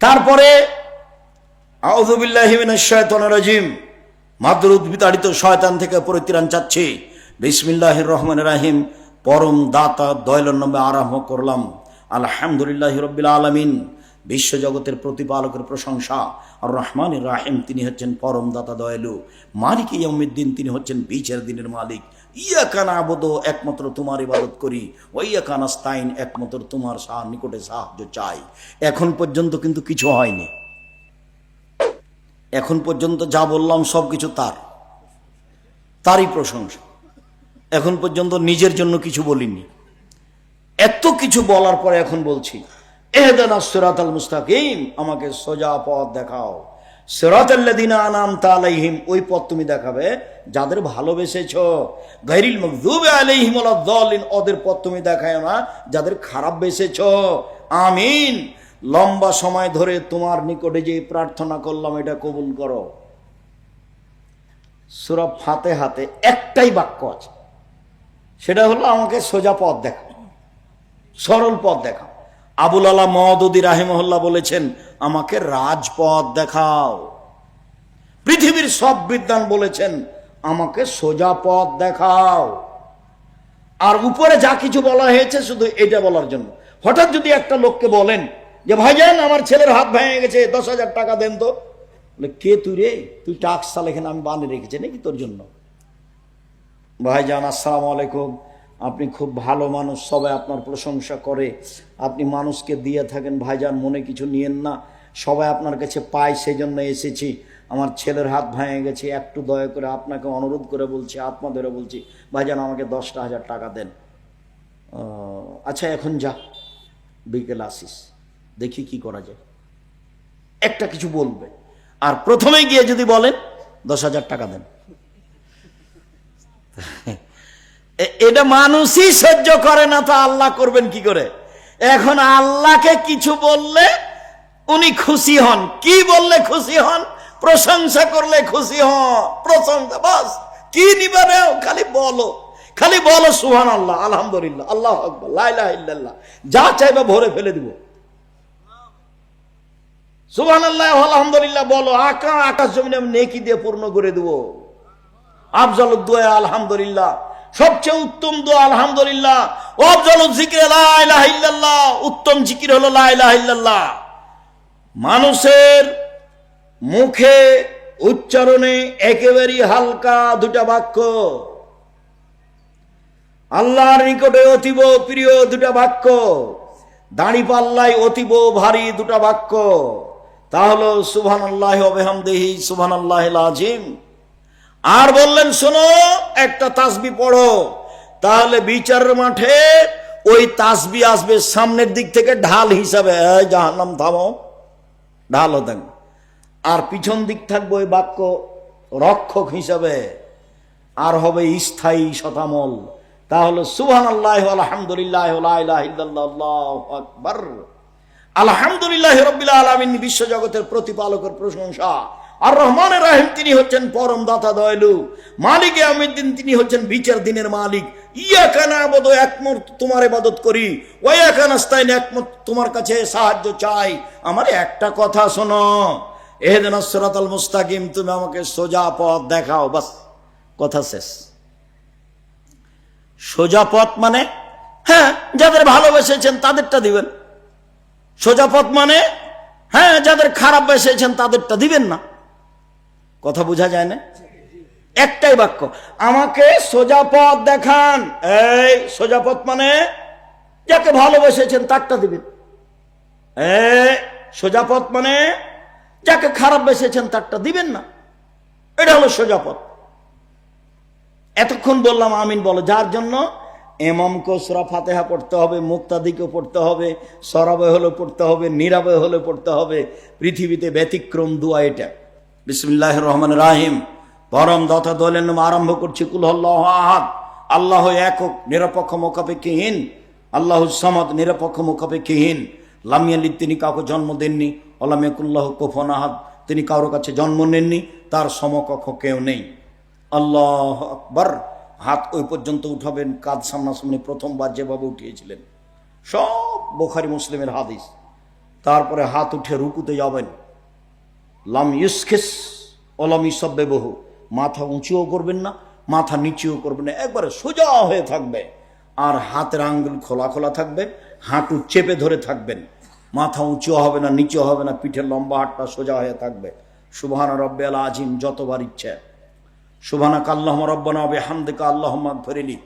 তারপরে আউযু বিল্লাহি মিনাশ শাইতানির রাজিম, মাদরুদ বিতাড়িত শয়তান থেকে পরিত্রাণ চাচ্ছি। বিসমিল্লাহির রহমানির রহিম, পরম দাতা দয়ালুর নামে আরম্ভ করলাম। আলহামদুলিল্লাহি রাব্বিল আলামিন, বিশ্বজগতের প্রতিপালকের প্রশংসা। আর রহমানির রাহিম, তিনি হচ্ছেন পরম দাতা দয়ালু। মালিক ইয়াউমিদ্দিন, তিনি হচ্ছেন বিচার দিনের মালিক। ইয়াকা না'বুদু, একমাত্র তোমার ইবাদত করি। ওয়া ইয়াকা নাস্তাইন, একমাত্র তোমার নিকটে সাহায্য চাই। এখন পর্যন্ত কিন্তু কিছু হয়নি। এখন পর্যন্ত যা বললাম সব কিছু তারই প্রশংসা। এখন পর্যন্ত নিজের জন্য কিছু বলিনি। এত কিছু বলার পরে এখন বলছি, ইহদিনাস সিরাতাল মুস্তাকিম, আমাকে সোজা পথ দেখাও। সিরাতাল্লাযিনা আনআমতা আলাইহিম, ওই পথ তুমি দেখাবে যাদের ভালোবেসেছো। গায়রিল মাগযুবি আলাইহিম ওয়ালাদ-দাল্লিন, ওদের পথ তুমি দেখায় না যাদের খারাপ বেসেছো। আমিন। লম্বা সময় ধরে তোমার নিকটে যে প্রার্থনা করলাম, এটা কবুল করো। সূরা ফাতিহাতে একটাই বাক্য আছে, সেটা হলো আমাকে সোজা পথ দেখাও, সরল পথ দেখাও। আবুল আলা মওদুদী রাহিমাহুল্লাহ বলেছেন, আমাকে রাজপথ দেখাও। পৃথিবীর সব বিদ্বান বলেছেন, আমাকে সোজা পথ দেখাও। আর উপরে যা কিছু বলা হয়েছে শুধু এটা বলার জন্য। হঠাৎ যদি একটা লোককে বলেন যে ভাইজান আমার ছেলের হাত ভেঙে গেছে, 10,000 টাকা দেন তো, বলে কে তুই রে, তুই টাক্স সাল এখানে আমি বানিয়ে রেখেছি নাকি তোর জন্য? ভাইজান আসসালামু আলাইকুম, আপনি খুব ভালো মানুষ, সবাই আপনার প্রশংসা করে, আপনি মানুষকে দিয়ে থাকেন, ভাইজান মনে কিছু নিয়েন না, সবাই আপনার কাছে পায় সেই জন্য এসেছি। আমার ছেলের হাত ভেঙে গেছে, একটু দয়া করে আপনাকে অনুরোধ করে বলছি, আত্মা ধরে বলছি, ভাইজান আমাকে 10,000 টাকা দেন। আচ্ছা এখন যা, বিকেল আসিস, দেখি কি করা যায়। একটা কিছু বলবে, আর প্রথমে গিয়ে যদি বলেন 10,000 টাকা দেন, এটা মানুষই সহ্য করে না, তো আল্লাহ করবেন কি করে? এখন আল্লাহকে কিছু বললে উনি খুশি হন। কি বললে খুশি হন? প্রশংসা করলে খুশি হন। প্রশংসা, বাস, কি নিবে না, খালি বলো সুবহানাল্লাহ, আলহামদুলিল্লাহ, আল্লাহু আকবার, লা ইলাহা ইল্লাল্লাহ, যা চাইবে ভরে ফেলে দিব। সুবহানাল্লাহ আলহামদুলিল্লাহ বলো, আকাশ জমিন আমি নেকি দিয়ে পূর্ণ করে দেব। আফজালুদ দুআ আলহামদুলিল্লাহ, সবচেয়ে উত্তম দোয়া আলহামদুলিল্লাহ। আফজালুজ যিকর লা ইলাহা ইল্লাল্লাহ, উত্তম জিকির হলো লা ইলাহা ইল্লাল্লাহ। মানুষের মুখে উচ্চারণে একেবারে হালকা দুটা বাক্য, আল্লাহর নিকটে অতীব প্রিয় দুটা বাক্য, দাঁড়িপাল্লায় অতীব ভারী দুটা বাক্য, তা হলো সুবহানাল্লাহি ওয়া বিহামদিহি সুবহানাল্লাহিল আযীম। আর বললেন শোনো, একটা তাসবিহ পড়ো, তাহলে বিচারের মাঠে ওই তাসবিহ আসবে সামনের দিক থেকে ঢাল হিসাবে, জাহান্নাম থামো, ঢালও থাকবে। আর পিছন দিক থাকবে ওই বাক্য রক্ষক হিসাবে, আর হবে স্থায়ী শতামল। তাহলে সুবহানাল্লাহি ওয়া আলহামদুলিল্লাহি ওয়া লা ইলাহা ইল্লাল্লাহ, আল্লাহু আকবার। আলহামদুলিল্লাহি রাব্বিল আলামিন, বিশ্বজগতের প্রতিপালকের প্রশংসা। আর রহমানের রহিম, তিনি হচ্ছেন পরম দাতা দয়ালু। মালিক ইয়াউমিদ্দিন, তিনি হচ্ছেন বিচার দিনের মালিক। ইয়াকা না'বুদু, একমাত্র তোমার ইবাদত করি। ওয়া ইয়াকা নাস্তাইন, একমাত্র তোমার কাছে সাহায্য চাই। আমার একটা কথা শোনো, ইহদিনাস সিরাতাল মুস্তাকিম, তুমি আমাকে সোজা পথ দেখাও, বাস, কথা শেষ। সোজা পথ মানে, হ্যাঁ, যাদের ভালোবেসেছেন তাদেরটা দিবেন। সোজা পথ মানে, হ্যাঁ, যাদের খারাপ বেসেছেন তাদেরটা দিবেন না। কথা বোঝা যায় না? একটাই বাক্য, আমাকে সোজা পথ দেখান। এই সোজা পথ মানে যাকে ভালোবেসেছেন তারটা দিবেন। সোজা পথ মানে যাকে খারাপ বেসেছেন তারটা দিবেন না। এটা হলো সোজা পথ। এতক্ষণ বললাম আমিন বলো, যার জন্য ইমামকে সূরা ফাতিহা পড়তে হবে, মুক্তাদিকে পড়তে হবে, সরাবে হলে পড়তে হবে, নীরবে হলে পড়তে হবে। পৃথিবীতে ব্যতিক্রম দোয়া এটা। বিসমিল্লাহির রহমানির রহিম, পরম দাতা দয়ালুর নামে আরম্ভ করছি। কুল হুয়াল্লাহু আহাদ, আল্লাহ একক, নিরপেক্ষ মুখাপেক্ষীহীন। আল্লাহুস সামাদ, নিরপেক্ষ মুখাপেক্ষীহীন। লাম ইয়ালিদ, তিনি কাউকে জন্ম দেননি। ওয়া লাম ইয়াকুল লাহু কুফুয়ান আহাদ, তিনি কারো কাছে জন্ম নেননি, তার সমকক্ষ কেউ নেই। আল্লাহু আকবার। হাত ওই পর্যন্ত উঠাবেন, কাঁধ সামনাসামনি, প্রথমবার যেভাবে উঠিয়েছিলেন। সব বুখারী মুসলিমের হাদিস। তারপরে হাত উঠে রুকুতে যাবেন। লাম ইউসখিস ওলাম ইসাব্বেবহু, মাথা উঁচুও করবেন না, মাথা নিচুও করবেন না, একবারে সোজা হয়ে থাকবে। আর হাতের আঙ্গুল খোলা খোলা থাকবে, হাঁটু চেপে ধরে থাকবেন। মাথা উঁচু হবে না, নিচু হবে না, পিঠের লম্বা হাতটা সোজা হয়ে থাকবে। সুবহান রাব্বিয়াল আযীম যতবার ইচ্ছে। সুবহানাকা আল্লাহুম্মা রাব্বানা ওয়া বিহামদিকা আল্লাহুম্মা ইগফিরলি,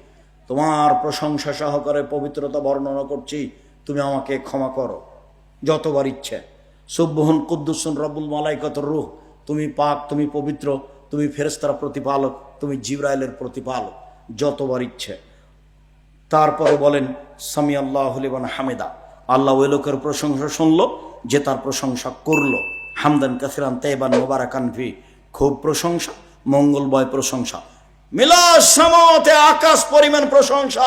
তোমার প্রশংসা সহকারে পবিত্রতা বর্ণনা করছি, তুমি আমাকে ক্ষমা করো, যতবার ইচ্ছে। সুবহুন কুদ্দুসুন রব্বুল মালাইকাতুর রূহ, তুমি পাক, তুমি পবিত্র, তুমি ফেরেশতার প্রতিপালক, তুমি জিবরাইলের প্রতিপালক, যতবার ইচ্ছে। তারপরে বলেন সামি আল্লাহু লিমান হামিদা, আল্লাহ ওই লোকের প্রশংসা শুনলো যে তার প্রশংসা করলো। হামদান কাসিরান তাইবান মুবারাকান ফি, খুব প্রশংসা, মঙ্গলময় প্রশংসা। মিলাল সামাওয়াতে, আকাশ পরিমাণ প্রশংসা,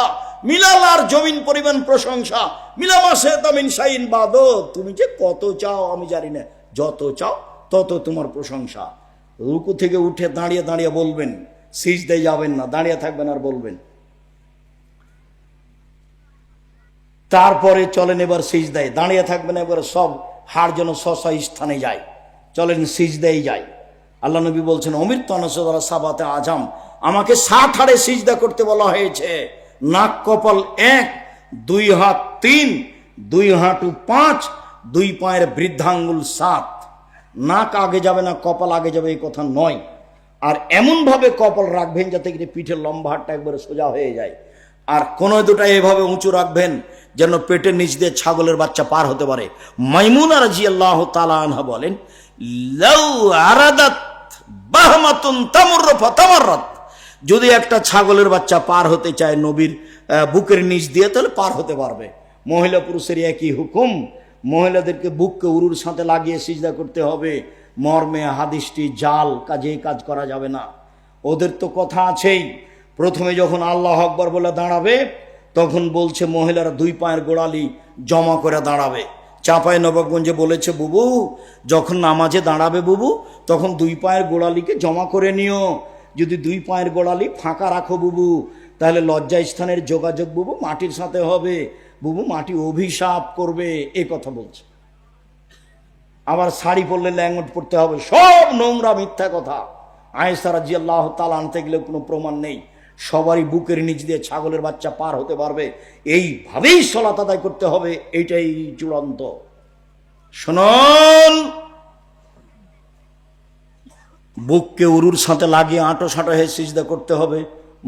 মিলাল আর জমিন পরিমাণ প্রশংসা। মিলামাসে তামিন শাইন বাদো, তুমি যে কত চাও আমি জানি না, যত চাও তত তোমার প্রশংসা। রুকু থেকে উঠে দাঁড়িয়ে দাঁড়িয়ে বলবেন, সিজদায় যাবেন না, দাঁড়িয়ে থাকবেন আর বলবেন। তারপরে চলেন এবার সিজদায়, দাঁড়িয়ে থাকবেন, এবার সব হাড় যেন স্ব স্থানে যায়, চলেন সিজদায় যাই। আল্লাহ নবী বলছেন অমির তনসরা সাবাতে আজম, আমাকে 7 হাড়ে সিজদা করতে বলা হয়েছে। নাক কপাল 1, 2 হাত 3, 2 হাঁটু 5, 2 পায়ের বৃদ্ধাঙ্গুল 7। নাক আগে যাবে না, কপাল আগে যাবে এই কথা নয়। আর এমন ভাবে কপাল রাখবেন যাতে পিঠের লম্বা হাতটা একবারে সোজা হয়ে যায়। আর কোন দুটা এভাবে উঁচু রাখবেন যেন পেটের নিচ দিয়ে ছাগলের বাচ্চা পার হতে পারে। মাইমুনা রাদিয়াল্লাহু তাআলা আনহা বলেন, লাউ আরাদাত বাহমাতুন তামুররু ফাতামাররাত, যদি একটা ছাগলের বাচ্চা পার হতে চায় নবীর বুকের নিচ দিয়ে, তাহলে পার হতে পারবে। মহিলা পুরুষের একই হুকুম, মহিলাদেরকে বুককে উরুর সাথে লাগিয়ে সিজদা করতে হবে। মর্মে হাদিসটি জাল, কাজে কাজ করা যাবে না। ওদের তো কথা আছেই, প্রথমে যখন আল্লাহ আকবার বলে দাঁড়াবে তখন বলছে মহিলারা 2 পায়ের গোড়ালি জমা করে দাঁড়াবে। চাঁপাই নবাবগঞ্জে বলেছে বুবু, যখন নামাজে দাঁড়াবে বুবু, তখন 2 পায়ের গোড়ালিকে জমা করে নিও। যদি 2 পায়ের গোড়ালি ফাঁকা রাখো বুবু, তাহলে লজ্জা স্থানের যোগাযোগ বুবু মাটির সাথে হবে, বুবু মাটি অভিশাপ করবে, এই কথা বলছে। আবার শাড়ি পরলে ল্যাঙ্গট পরতে হবে, সব নোংরা মিথ্যা কথা। আয়েশা রাদিয়াল্লাহু তাআলা আনতে গেলে কোনো প্রমাণ নেই। সবারই বুকের নিচ দিয়ে ছাগলের বাচ্চা পার হতে পারবে, এইভাবেই সালাত আদায় করতে হবে, এইটাই চূড়ান্ত। শুনুন, বুককে উরুর সাথে লাগিয়ে আঁটো সাঁটো হয়ে সিজদা করতে হবে,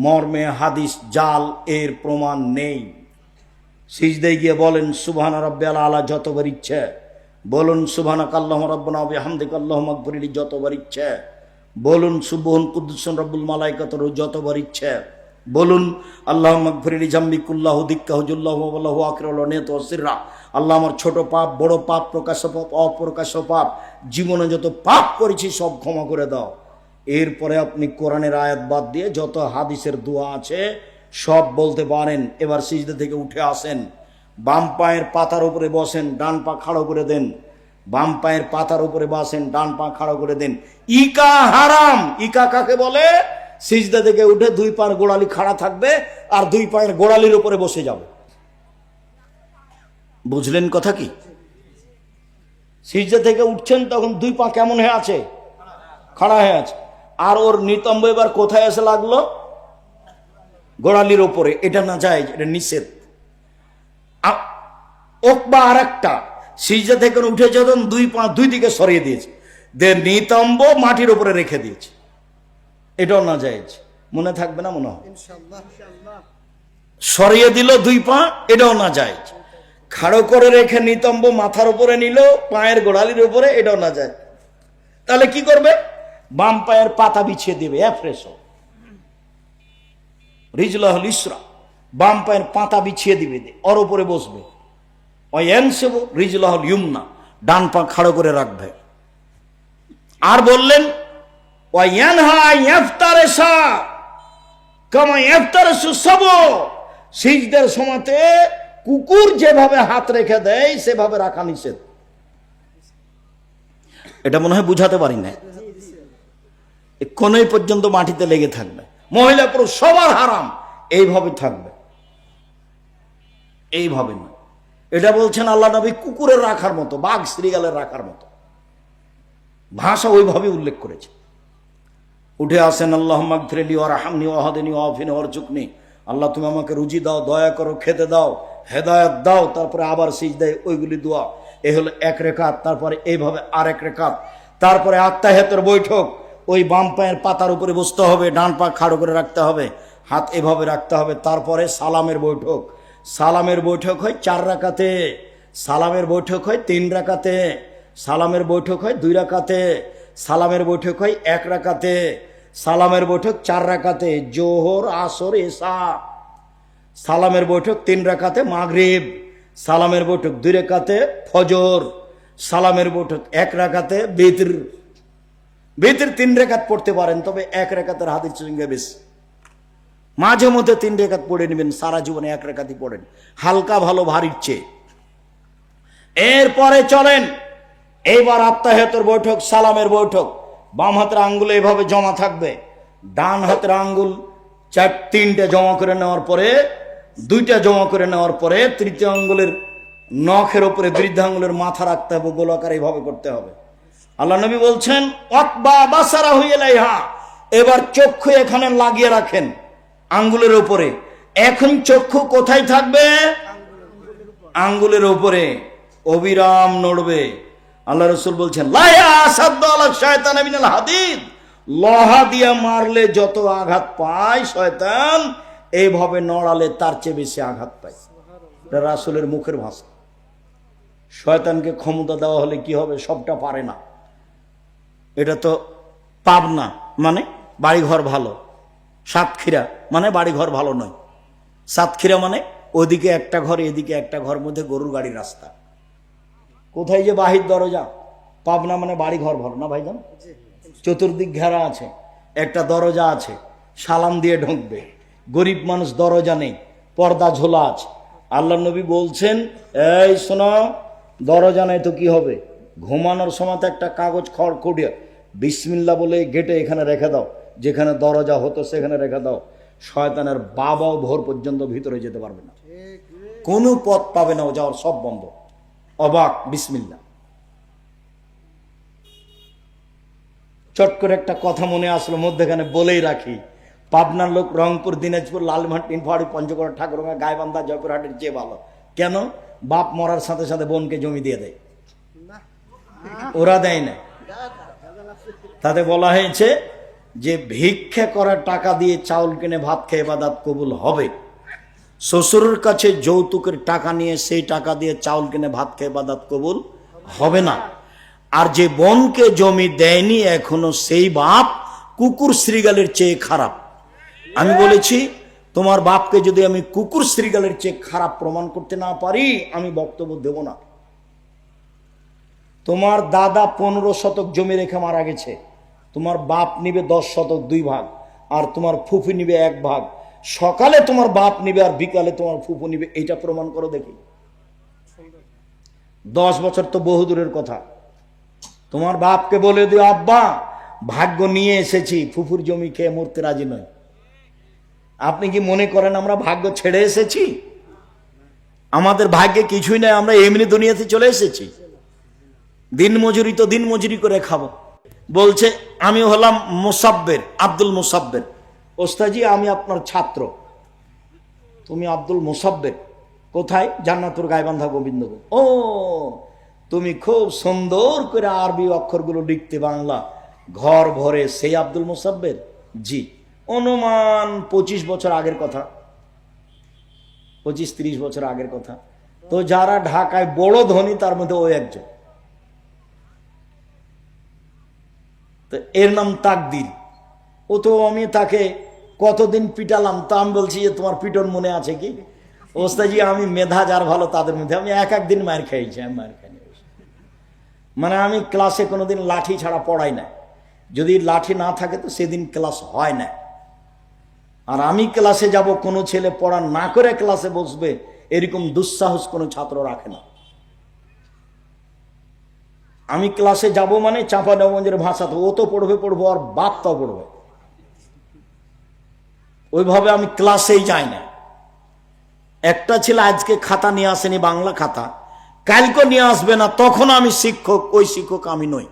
মর্মে হাদিস জাল, এর প্রমাণ নেই। সিজদায় গিয়ে বলেন সুবহান রাব্বিয়াল আলা যতবার ইচ্ছে, বলুন সুবহানাকা আল্লাহুম্মা রাব্বানা ওয়া বিহামদিকা আল্লাহুম্মা ইগফিরলি যতবার ইচ্ছে, বলুন সুবহুন কুদ্দুসুন রব্বুল মালাইকাতুর যতবার ইচ্ছে, বলুন আল্লাহুম্মা ইগফিরলি জামবি কুল্লাহু দিক্কাহু জুল্লাহু ওয়া লাহু আখিরুল নিয়ত ওয়া সিররা, আল্লাহ আমার ছোট পাপ, বড় পাপ, প্রকাশ্য পাপ, অপ্রকাশ্য পাপ, জীবনে যত পাপ করেছি সব ক্ষমা করে দাও। এরপরে আপনি কোরআনের আয়াত বাদ দিয়ে যত হাদিসের দোয়া আছে সব বলতে পারেন। এবার সিজদা থেকে উঠে আসেন, বাম পায়ের পাতার উপরে বসেন, ডান পা খাড়ো করে দেন। বাম পায়ের পাতার উপরে বসেন, ডান পা খাড়ো করে দেন। ইকা হারাম। ইকা কাকে বলে? সিজদা থেকে উঠে 2 পায়ের গোড়ালি খাড়া থাকবে আর 2 পায়ের গোড়ালির উপরে বসে যাবে। বুঝলেন কথা কি? সিজদা থেকে উঠছেন তখন 2 পা কেমন হয়ে আছে? খাড়া হয়ে আছে। আর ওর নিতম্ব এবার কোথায় এসে লাগলো? গোড়ালির উপরে। এটা না যায়, এটা নিষেধ। ওকবা আর একটা, সিজদা থেকে উঠে যখন 2 পা 2 দিকে সরিয়ে দিয়েছে, নিতম্ব মাটির উপরে রেখে দিয়েছে, এটাও না যায়। মনে থাকবে না মনে হয়? সরিয়ে দিল 2 পা, এটাও না যায়। খাড়ো করে রেখে নিতম্ব মাথার উপরে নিল, পায়ের গোড়ালির উপরে, এটাও না যায়। তাহলে কি করবে? বাম পায়ের পাতা বিছিয়ে দেবে, ফ্রেশো রিজলাহুল ইসরা, বাম পায়ের পাতা বিছিয়ে দিবে, ওর উপরে বসবে। ওয়ানসিবু রিজলাহুল ইউমনা, ডান পা খাড়ো করে রাখবে। আর বললেন ওয়ায়ানহা ইয়াফতারিসা কামা ইয়াফতারিসু সাবু, সিজদার সময়তে কুকুর যেভাবে হাত রেখে দেয় সেভাবে রাখা নিষেধ। এটা মনে হয় বুঝাতে পারি না। কোনই পর্যন্ত মাটিতে লেগে থাকবে, মহিলা পুরুষ সবার হারাম, এইভাবে থাকবে, এইভাবে না। এটা বলছেন আল্লাহ নবী কুকুরের রাখার মতো, বাঘ শ্রীগালের রাখার মতো ভাষা ওইভাবে উল্লেখ করেছে। উঠে আসেন আল্লাহ মাগফিরলি ওয়া রাহমনি ওয়া হাদিনি ওয়া আফিনি ওয়ারজুকনি, আল্লাহ তুমি আমাকে রুজি দাও, দয়া করো, খেতে দাও, হেদায়েত দাও। তারপরে আবার সিজদায় ওইগুলি দোয়া। এ হলো এক রেখাত। তারপরে এইভাবে আরেক রেখাত। তারপরে আত্তাহিয়াতের বৈঠক, ওই বাম পায়ের পাতার উপরে বসতে হবে, ডান পা খাড়ো করে রাখতে হবে, হাত এভাবে রাখতে হবে। তারপরে সালামের বৈঠক। সালামের বৈঠক হয় 4 রাকাতে, সালামের বৈঠক হয় 3 রাকাতে, সালামের বৈঠক হয় 2 রাকাতে, সালামের বৈঠক হয় 1 রাকাতে, সালামের বৈঠক 4 রাকাতে, জোহর আসর এশা। সালামের বৈঠক 3 রাকাতে মাগরিব, সালামের বৈঠক 2 রাকাতে ফজর, সালামের বৈঠক 1 রাকাতে বিতর। বিতর 3 রাকাত পড়তে পারেন, তবে 1 রাকাতের হাদিস সঙ্গে বেশি। মাঝে মধ্যে 3 রাকাত পড়ে নেবেন, সারা জীবনে 1 রাকাতই পড়েন, হালকা ভালো ভারীর চেয়ে। এরপরে চলেন এইবার আত্তাহিয়াতের বৈঠক, সালামের বৈঠক। বাম হাতের আঙ্গুলে এভাবে জমা থাকবে, ডান হাতের আঙ্গুল 3টে জমা করে নেওয়ার পরে, 2টা জমা করে নেওয়ার পরে তৃতীয় আঙ্গুলের নখের উপরে বৃদ্ধ আঙ্গুলের মাথা রাখতে হবে, গোলাকার এইভাবে করতে হবে। আল্লাহ নবী বলছেন ওয়াকবা বাসারাহু ইলাইহা, এবার চক্ষু এখানে লাগিয়ে রাখেন আঙ্গুলের উপরে। এখন চক্ষু কোথায় থাকবে? আঙ্গুলের উপরে, অবিরাম নড়বে। আল্লাহ রাসূল বলছেন লা ইয়াসাদ্দু আলা শায়তান মিনাল হাদিদ, লোহা দিয়ে মারলে যত আঘাত পায় শয়তান, এইভাবে নড়ালে তার চেয়ে বেশি আঘাত পায়। এটা রাসূলের মুখের ভাষা। শয়তানকে ক্ষমতা দেওয়া হলে কি হবে? সবটা পারে না। এটা তো পাবনা মানে বাড়িঘর ভালো, সাতক্ষীরা মানে বাড়িঘর ভালো নয়। সাতক্ষীরা মানে ওদিকে একটা ঘর, এদিকে একটা ঘর, মধ্যে গরুর গাড়ির রাস্তা। কোথায় যে বাহির দরজা? পাবনা মানে বাড়ি ঘর ভালো না ভাইজান? চতুর্দিক ঘেরা আছে, একটা দরজা আছে, সালাম দিয়ে ঢুকবে। গরিব মানুষ, দরজা নেই, পর্দা ঝোলা আছে। আল্লাহ নবী বলছেন এই শোনো, দরজা নেই তো কি হবে? ঘুমানোর সময় তো একটা কাগজ খড় কুড়িয়ে বিসমিল্লাহ বলে গেটে এখানে রেখে দাও, যেখানে দরজা হতো সেখানে রেখে দাও। শয়তানের বাবাও ভোর পর্যন্ত ভিতরে যেতে পারবে না, কোনো পথ পাবে না, ও যাওয়ার সব বন্ধ। অবাক, বিসমিল্লাহ। চট করে একটা কথা মনে আসলো, মধ্যেখানে বলেই রাখি। পাবনার লোক রংপুর, দিনাজপুর, লালমাটি, ইনফাড়ি, পঞ্চগড়, ঠাকুরগাঁ, গাইবান্ধা, জয়পুরহাটের চেয়ে ভালো। কেন? বাপ মরার সাথে সাথে বোনকে জমি দিয়ে দেয়, ওরা দেয় না। তাতে বলা হয়েছে যে ভিক্ষা করার টাকা দিয়ে চাউল কিনে ভাত খেয়ে ইবাদত কবুল হবে। শ্বশুরের কাছে যৌতুকের টাকা নিয়ে সেই টাকা দিয়ে চাউল কিনে ভাত খেয়ে ইবাদত কবুল হবে না। আর যে বোনকে জমি দেয়নি এখনো, সেই বাপ কুকুর শ্রীগালের চেয়ে খারাপ। আমি বলেছি তোমার বাপকে যদি আমি কুকুর শ্রীগালের চেয়ে খারাপ প্রমাণ করতে না পারি, আমি বক্তব্য দেব না। তোমার দাদা 15 শতক জমি রেখে মারা গেছে, তোমার বাপ নিবে 10 শতক 2 ভাগ, আর তোমার ফুফু নিবে 1 ভাগ। সকালে তোমার বাপ নিবে আর বিকালে তোমার ফুফু নিবে, এইটা প্রমাণ করো দেখি। 10 বছর তো বহুদূরের কথা। তোমার বাপকে বলে দিও আব্বা ভাগ্য নিয়ে এসেছি, ফুফুর জমি খেয়ে মরতে রাজি নয়। আপনি কি মনে করেন আমরা ভাগ্য ছেড়ে এসেছি? আমাদের ভাগ্যে কিছুই নাই, আমরা এমনি দুনিয়াতে চলে এসেছি। দিন মজুরি তো দিন মজুরি করে খাবো। বলছে আমি হলাম মুসাব্বের, আব্দুল মুসাব্বের। ওস্তাজি আমি আপনার ছাত্র। তুমি আব্দুল মুসাব্বের? কোথায়? জান্নাতুর গাইবান্ধা গোবিন্দপুর। ও, তুমি খুব সুন্দর করে আরবি অক্ষরগুলো লিখতে, বাংলা ঘর ভরে, সেই আব্দুল মুসাব্বের? জি। অনুমান 25 বছর আগের কথা, 25-30 বছর আগের কথা। তো যারা ঢাকায় বড় ধনী তার মধ্যে ও একজন। তো এর নাম তাকদির। ও তো আমি তাকে কতদিন পিটালাম, তা আমি বলছি যে তোমার পিটন মনে আছে কি? ওস্তাজি আমি মেধা যার ভালো তাদের মধ্যে, আমি এক দিন মায়ের খাইছি, আমি মায়ের খাইনি। মানে আমি ক্লাসে কোনোদিন লাঠি ছাড়া পড়াই না, যদি লাঠি না থাকে তো সেদিন ক্লাস হয় না। আর আমি ক্লাসে যাব, কোনো ছেলে পড়া না করে ক্লাসে বসবে, এরকম দুঃসাহস কোনো ছাত্র রাখে না। আমি ক্লাসে যাব মানে চাঁপানগঞ্জের ভাষা, তো ও তো পড়বে পড়বো, আর বাপটাও পড়বে, ওইভাবে আমি ক্লাসেই যাই না। একটা ছেলে আজকে খাতা নিয়ে আসেনি, বাংলা খাতা, কালকে নিয়ে আসবে না, তখন আমি শিক্ষক, ওই শিক্ষক আমি নই।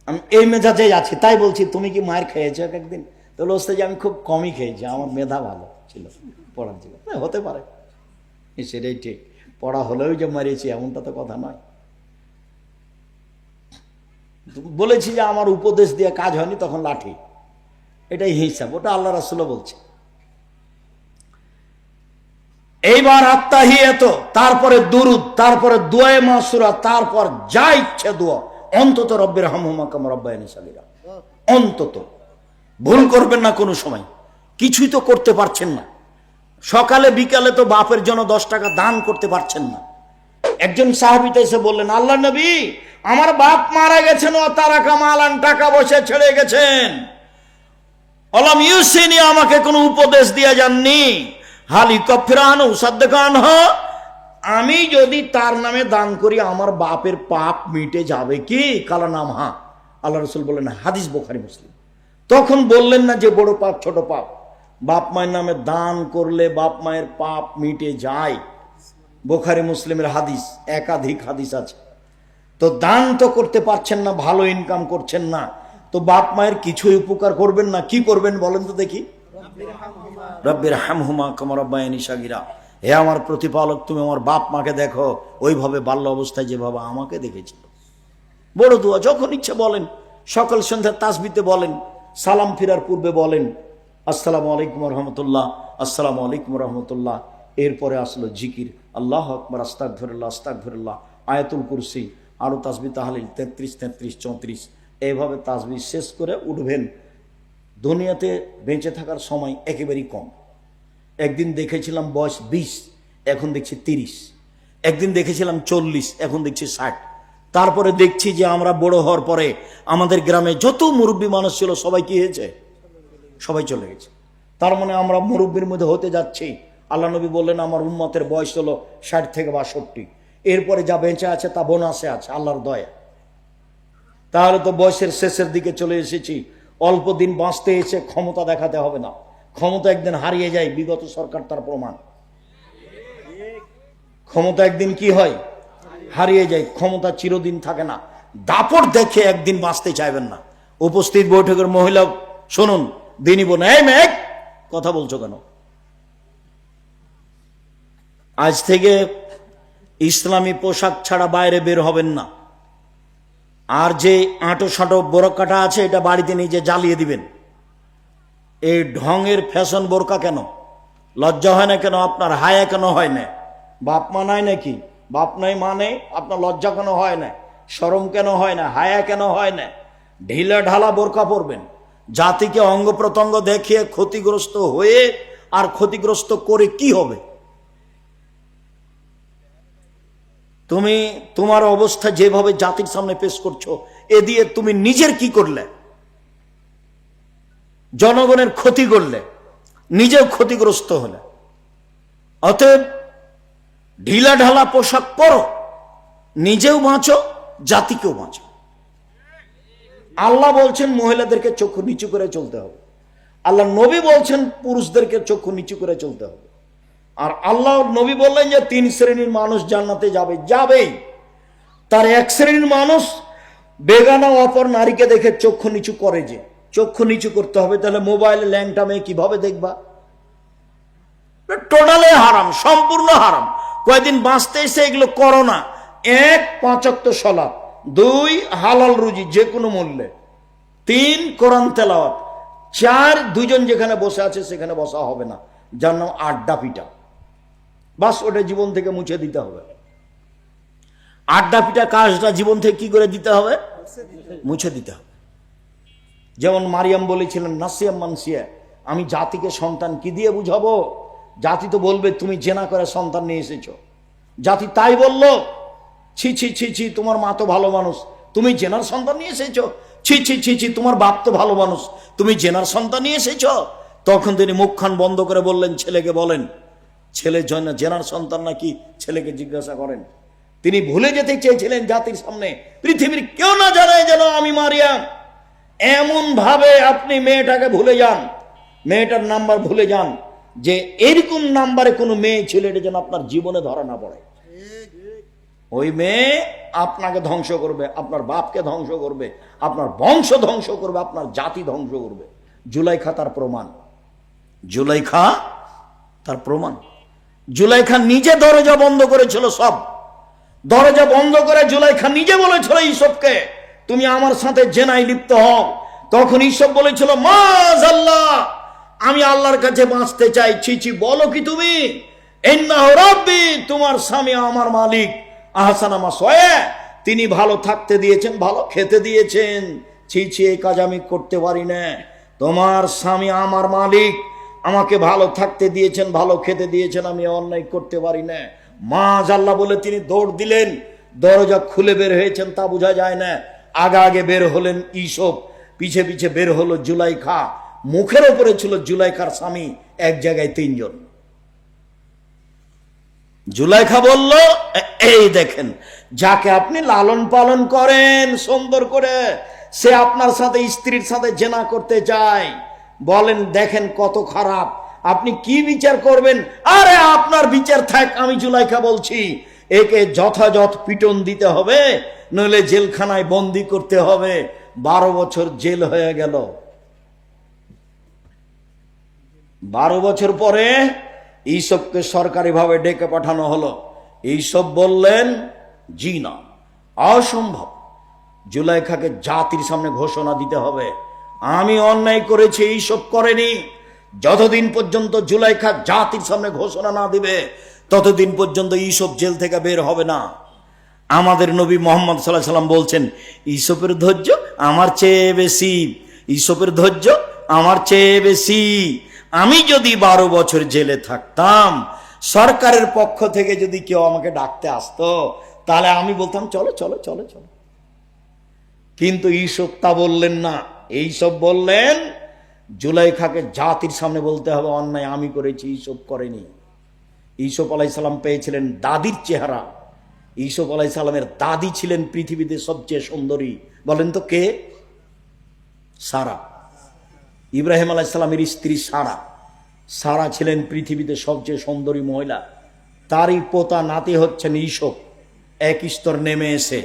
আমি এই মেজাজে আছি, তাই বলছি তুমি কি মায়ের খেয়েছো একদিন? তো বলছে যে আমি খুব কমই খেয়েছি, আমার মেধা ভালো ছিল পড়ার জীবন। হতে পারে, সেটাই ঠিক, পড়া হলেও যে মারিয়েছি এমনটা তো কথা নয়। বলেছি যে আমার উপদেশ দিয়ে কাজ হয়নি, তখন লাঠি, এটাই হিসাব, ওটা আল্লাহ রাসূল বলছে। এইবার আত্তাহিয়াত, তারপরে দুরুদ, তারপরে দুআয়ে মাসুরা, তারপর যা ইচ্ছে দোয়া, অন্তত রব্বির হামহুমা কামা রাব্বায়ানি সাগীরা। অন্তত ভুল করবেন না কোনো সময়, কিছুই তো করতে পারছেন না। সকালে বিকালে তো বাপের জন্য 10 টাকা দান করতে পারছেন না। একজন সাহাবী এসে বললেন, আল্লাহ নবী, আমার বাপ মারা গেছেন, ও তারা কামালান, টাকা পয়সা ছেড়ে গেছেন, আলাম ইউসিনি, আমাকে কোনো উপদেশ দিয়ে যাননি, হালি কফিরান উসাদ্দাকান, আমি যদি তার নামে দান করি আমার বাপের পাপ মিটে যাবে কি? কালা নাম হা। আল্লাহ রাসূল বললেন, হাদিস বুখারী মুসলিম। তখন বললেন না যে বড় পাপ ছোট পাপ, বাপ মায়ের নামে দান করলে বাপ মায়ের পাপ মিটে যায়, বুখারী মুসলিমের হাদিস, একাধিক হাদিস আছে। তো দান তো করতে পারছেন না, ভালো ইনকাম করছেন না, তো বাপ মায়ের কিছুই উপকার করবেন না, কি করবেন বলেন তো দেখি? রব্বির হামহুমা কামা রাব্বায়ানি সাগীরা, হে আমার প্রতিপালক, তুমি আমার বাপ মাকে দেখো ওইভাবে বাল্য অবস্থায় যেভাবে আমাকে দেখেছিল। বড় দোয়া, যখন ইচ্ছে বলেন, সকাল সন্ধ্যা তাসবিতে বলেন, সালাম ফিরার পূর্বে বলেন আসসালামু আলাইকুম রহমতুল্লাহ, আসসালামু আলাইকুম রহমতুল্লাহ। এরপরে আসলো জিকির, আল্লাহ আকবার, আস্তাগফিরুল্লাহ, আস্তাগফিরুল্লাহ, আয়াতুল কুরসি, আরো তাসবিহ তাহলিল 33, 33, 34, এইভাবে তাসবিহ শেষ করে উঠবেন। দুনিয়াতে বেঁচে থাকার সময় একেবারেই কম। একদিন দেখেছিলাম বয়স 20, এখন দেখছি 30, একদিন দেখেছিলাম 40, এখন দেখছি 60। তারপরে দেখছি যে আমরা বড় হওয়ার পরে আমাদের গ্রামে যত মুরব্বী মানুষ ছিল সবাই কি হয়েছে? সবাই চলে গেছে। তার মানে আমরা মুরব্বীর মধ্যে হতে যাচ্ছি। আল্লাহ নবী বললেন আমার উম্মতের বয়স হলো 60 থেকে 62, এরপরে যা বেঁচে আছে তা বোনাসে আছে আল্লাহর দয়া। তাহলে তো বয়সের শেষের দিকে চলে এসেছি। অল্প দিন বাঁচতে এসে ক্ষমতা দেখাতে হবে না, ক্ষমতা একদিন হারিয়ে যায়, বিগত সরকার তার প্রমাণ। ক্ষমতা একদিন কি হয়? হারিয়ে যায়। ক্ষমতা চিরদিন থাকে না। দাপট দেখে একদিন বাঁচতে চাইবেন না। উপস্থিত বৈঠকের মহিলা শুনুন, দিনই বোন, এই মেঘ, কথা বলছো কেন? আজ থেকে ইসলামী পোশাক ছাড়া বাইরে বের হবেন না। আর যে আঁটো সাঁটো বোরকাটা আছে এটা বাড়িতে নিজে জ্বালিয়ে দিবেন। এই ঢঙের ফ্যাশন বোরকা কেন? লজ্জা হয় না কেন? আপনার হায়া কেন হয় না? বাপ মা নাই নাকি? বাপ নাই মানে আপনার লজ্জা কেন হয় না? শরম কেন হয় না? হায়া কেন হয় না? ঢিলা ঢালা বোরকা পরবেন, জাতিকে অঙ্গ প্রত্যঙ্গ দেখিয়ে ক্ষতিগ্রস্ত হয়ে আর ক্ষতিগ্রস্ত করে কি হবে? তুমি তোমার অবস্থা যেভাবে জাতির সামনে পেশ করছো, এ দিয়ে তুমি নিজের কি করলে? জনগণের ক্ষতি করলে, নিজেও ক্ষতিগ্রস্ত হলে। অতএব ঢিলা ঢালা পোশাক পরো, নিজেও বাঁচো, জাতিকেও বাঁচো। আল্লাহ বলছেন মহিলাদেরকে চক্ষু নিচু করে চলতে হবে, আল্লাহ নবী বলছেন পুরুষদেরকে চক্ষু নিচু করে চলতে হবে। আর আল্লাহ নবী বললেন যে 3 শ্রেণীর মানুষ জান্নাতে যাবে, যাবেই। তার এক শ্রেণীর মানুষ বেগানা অপর নারীকে দেখে চক্ষু নিচু করে। যে চক্ষু নিচু করতে হবে, তাহলে মোবাইলে ল্যাংটা মেয়ে কিভাবে দেখবা? টোটালে হারাম, সম্পূর্ণ হারাম। কয়েকদিন বাঁচতে এসে এগুলো করো না। 1 5 ওয়াক্ত সালাত, 2 হালাল রুজি যে কোনো মূল্যে, 3 কোরআন তেলাওয়াত, 4 দুজন যেখানে বসে আছে সেখানে বসা হবে না, যার নাম আড্ডা পিটা। বাস ওটা জীবন থেকে মুছে দিতে হবে। আড্ডা পিটা কাজটা জীবন থেকে কি করে দিতে হবে? মুছে দিতে হবে। যেমন মারিয়াম বলেছিলেন, নাসিয়া মানসিয়া, আমি জাতিকে সন্তান কি দিয়ে বুঝাবো? জাতি তো বলবে তুমি জেনা করে সন্তান নিয়ে এসেছো। জাতি তাই বলল, ছি ছি ছি ছি, তোমার মা তো ভালো মানুষ, তুমি জেনার সন্তান নিয়ে এসেছো। ছি ছি ছি ছি, তোমার বাপ তো ভালো মানুষ, তুমি জেনার সন্তান নিয়ে এসেছো। তখন তিনি মুখখান বন্ধ করে বললেন, ছেলেকে বলেন, ছেলে জেনার সন্তান নাকি ছেলেকে জিজ্ঞাসা করেন। তিনি ভুলে যেতে চেয়েছিলেন জাতির সামনে, পৃথিবীর কেউ না জানে যেন আমি মারিয়াম। এমন ভাবে আপনি মেয়েটাকে ভুলে যান, মেয়েটার নাম্বার ভুলে যান, যে এরকম নাম্বারে কোনো মেয়ে ছেলেটা যেন আপনার জীবনে ধরা না পড়ে। ওই মেয়ে আপনাকে ধ্বংস করবে, আপনার বাপকে ধ্বংস করবে, আপনার বংশ ধ্বংস করবে, আপনার জাতি ধ্বংস করবে। জুলাইখা তার প্রমাণ, জুলাইখা তার প্রমাণ। জুলাইখা নিজে দরজা বন্ধ করেছিল, সব দরজা বন্ধ করে জুলাইখা নিজে বলেছিল ইসবকে, তুমি আমার সাথে জেনায় লিপ্ত হও। তখন ইসব বলেছিল, মাযাল্লাহ, আমি আল্লাহর কাছে বাঁচতে চাই। ছি, বলো কি তুমি? ইন্নাহু রাব্বি, তোমার স্বামী আমার মালিক। আহসানা মাসওয়া, তিনি ভালো থাকতে দিয়েছেন, ভালো খেতে দিয়েছেন। ছি, এই কাজ আমি করতে পারি না। তোমার স্বামী আমার মালিক, আমাকে ভালো থাকতে দিয়েছেন, ভালো খেতে দিয়েছেন, আমি অন্যায় করতে পারি না। মাযাল্লাহ বলে তিনি দৌড় দিলেন। দরজা খুলে বের হয়েছেন তা বোঝা যায় না। আগে বের হলেন ইসব, পিছে পিছে বের হলো জুলাইখা। মুখের ওপরে ছিল জুলাইখার স্বামী, এক জায়গায় 3 জন। জুলাইখা বলল, এই দেখেন, যাকে আপনি লালন পালন করেন সুন্দর করে, সে আপনার সাথে স্ত্রীর সাথে জেনা করতে চায়। বলেন দেখেন কত খারাপ, আপনি কি বিচার করবেন? আরে আপনার বিচার থাক, আমি জুলাইখা বলছি, একে যথাযথ পিটন দিতে হবে, নইলে জেলখানায় বন্দি করতে হবে। 12 বছর জেল হয়ে গেল। 12 বছর পরে ইসবকে সরকারিভাবে ডেকে পাঠানো হলো। ইসব বললেন, জি না, অসম্ভব। জুলাইখাকে জাতির সামনে ঘোষণা দিতে হবে, আমি অন্যায় করেছি, ইসব করেনি। যতদিন পর্যন্ত জুলাইখা জাতির সামনে ঘোষণা না দিবে, ততদিন পর্যন্ত ইসব জেল থেকে বের হবে না। আমাদের নবী মুহাম্মদ সাল্লাল্লাহু আলাইহি ওয়াসাল্লাম বলছেন, ইসবের ধৈর্য আমার চেয়ে বেশি, ইসবের ধৈর্য আমার চেয়ে বেশি। আমি যদি 12 বছর জেলে থাকতাম, সরকারের পক্ষ থেকে যদি কেউ আমাকে ডাকতে আসতো, তাহলে আমি বলতাম চলো চলো চলো চলো। কিন্তু ইসব তা বললেন না। এইসব বললেন, জুলাইখাকে জাতির সামনে বলতে হবে অন্যায় আমি করেছি, ইসব করেনি। ইউসুফ আলাইহিস সালাম পেয়েছিলেন দাদির চেহারা। ইউসুফ আলাইহিস সালামের দাদি ছিলেন পৃথিবীতে সবচেয়ে সুন্দরী। বলেন তো কে? সারা। ইব্রাহিম আলাইহিস সালামের স্ত্রী সারা। সারা ছিলেন পৃথিবীতে সবচেয়ে সুন্দরী মহিলা। তারই পোতা নাতি হচ্ছেন ইউসুফ। এক স্তর নেমে এসে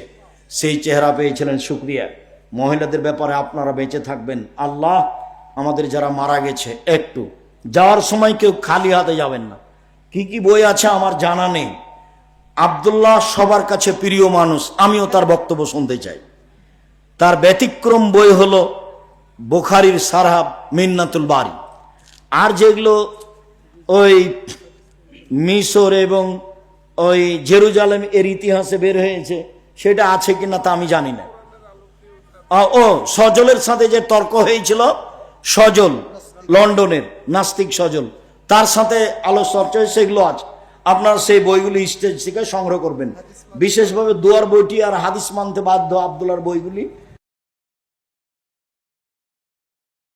সেই চেহারা পেয়েছিলেন। শুকরিয়া। মহিলাদের ব্যাপারে আপনারা বেঁচে থাকবেন। আল্লাহ আমাদের যারা মারা গেছে, একটু যাওয়ার সময় কেউ খালি হাতে যাবেন না। কি কি বই আছে আমার জানা নেই। আব্দুল্লাহ সবার কাছে প্রিয় মানুষ, আমিও তার বক্তব্য শুনতে চাই। তার ব্যতিক্রম বই হলো বুখারীর সারহ মিন্নাতুল বারি। আর যেগুলো ওই মিশর এবং ওই জেরুজালেম এর ইতিহাসে বের হয়েছে, সেটা আছে কিনা তা আমি জানি না। ও সজলের সাথে যে তর্ক হয়েছিল, সজল লন্ডনের নাস্তিক সজল, তার সাথে আলোচনা সেগুলো আছে। আপনারা সেই বইগুলি স্টেজ থেকে সংগ্রহ করবেন। বিশেষভাবে দুয়ার বইটি আর হাদিস মানতে বাধ্য আব্দুল্লাহর বইগুলি